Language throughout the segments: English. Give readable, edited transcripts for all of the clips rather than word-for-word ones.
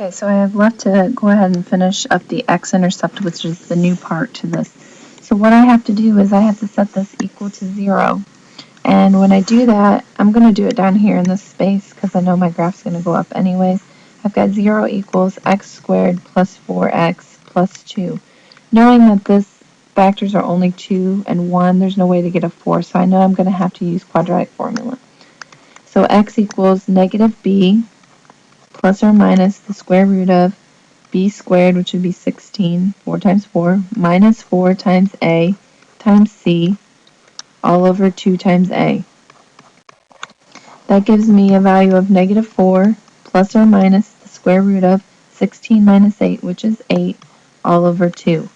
Okay, so I have left to go ahead and finish up the x-intercept, which is the new part to this. So what I have to do is I have to set this equal to 0. And when I do that, I'm going to do it down here in this space because I know my graph's going to go up anyways. I've got 0 equals x squared plus 4x plus 2. Knowing that this factors are only 2 and 1, there's no way to get a 4, so I know I'm going to have to use quadratic formula. So x equals negative b plus or minus the square root of b squared, which would be 16, 4 times 4, minus 4 times a times c, all over 2 times a. That gives me a value of negative 4 plus or minus the square root of 16 minus 8, which is 8, all over 2.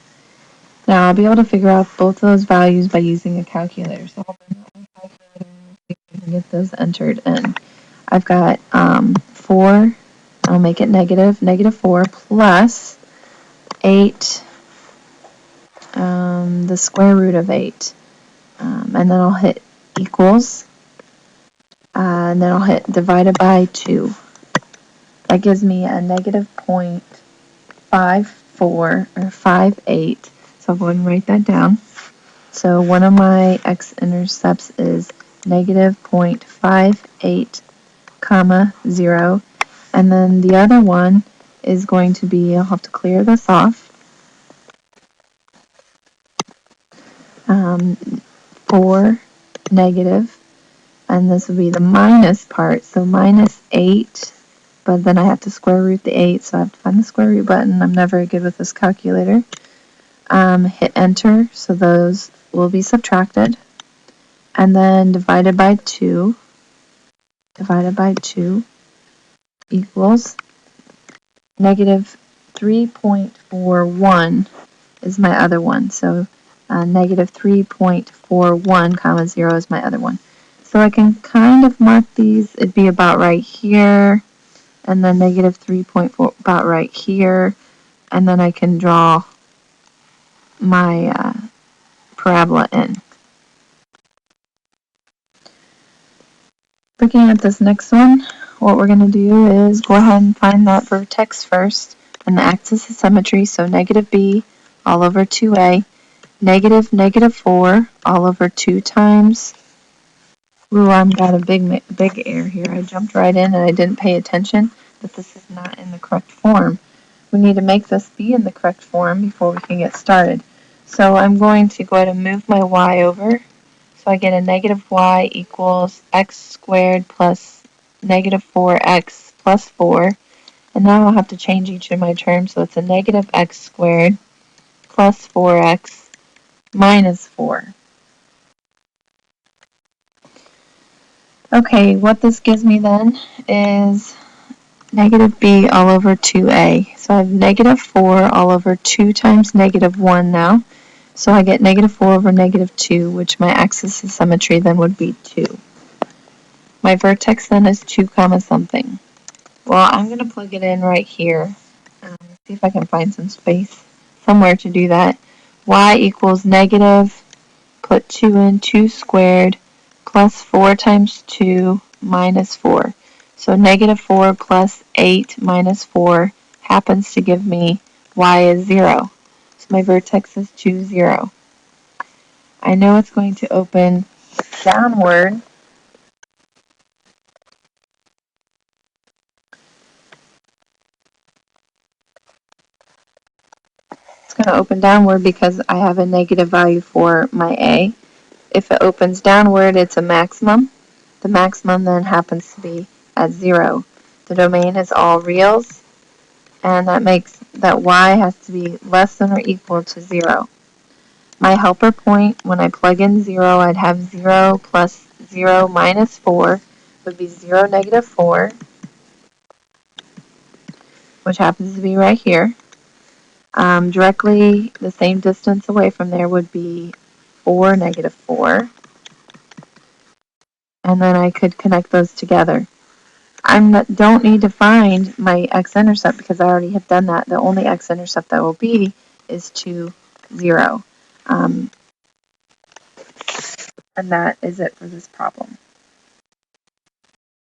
Now I'll be able to figure out both of those values by using a calculator. So I'll bring up my calculator and see if I can get those entered in. I've got 4, I'll make it negative 4 plus 8, the square root of 8. And then I'll hit equals, and then I'll hit divided by 2. That gives me a negative 0.54 or 58. So I'll go ahead and write that down. So one of my x-intercepts is negative 0.58, comma 0. And then the other one is going to be, I'll have to clear this off, 4 negative, and this will be the minus part, so minus 8, but then I have to square root the 8, so I have to find the square root button. I'm not very good with this calculator. Hit enter, so those will be subtracted, and then divided by 2 equals negative 3.41 is my other one, so negative 3.41 comma 0 is my other one. So I can kind of mark these, it'd be about right here, and then negative 3.4 about right here, and then I can draw my parabola in. Looking at this next one, what we're going to do is go ahead and find that vertex first, and the axis of symmetry, so negative b all over 2a, negative 4 all over 2 times. Ooh, I've got a big error here. I jumped right in and I didn't pay attention that this is not in the correct form. We need to make this be in the correct form before we can get started. So I'm going to go ahead and move my y over. So I get a negative y equals x squared plus negative 4x plus 4. And now I'll have to change each of my terms, so it's a negative x squared plus 4x minus 4. Okay, what this gives me then is negative b all over 2a. So I have negative 4 all over 2 times negative 1 now. So I get negative 4 over negative 2, which my axis of symmetry then would be 2. My vertex then is 2 comma something. Well, I'm going to plug it in right here. See if I can find some space somewhere to do that. Y equals negative, put 2 in, 2 squared, plus 4 times 2 minus 4. So negative 4 plus 8 minus 4 happens to give me y is 0. So my vertex is 2, 0. I know it's going to open downward. It's going to open downward because I have a negative value for my a. If it opens downward, it's a maximum. The maximum then happens to be at 0. The domain is all reals, and that makes that y has to be less than or equal to 0. My helper point, when I plug in 0, I'd have 0 plus 0 minus 4 would be 0, negative 4, which happens to be right here. Directly the same distance away from there would be 4, negative 4. And then I could connect those together. I don't need to find my x-intercept because I already have done that. The only x-intercept that will be is 2, 0. And that is it for this problem.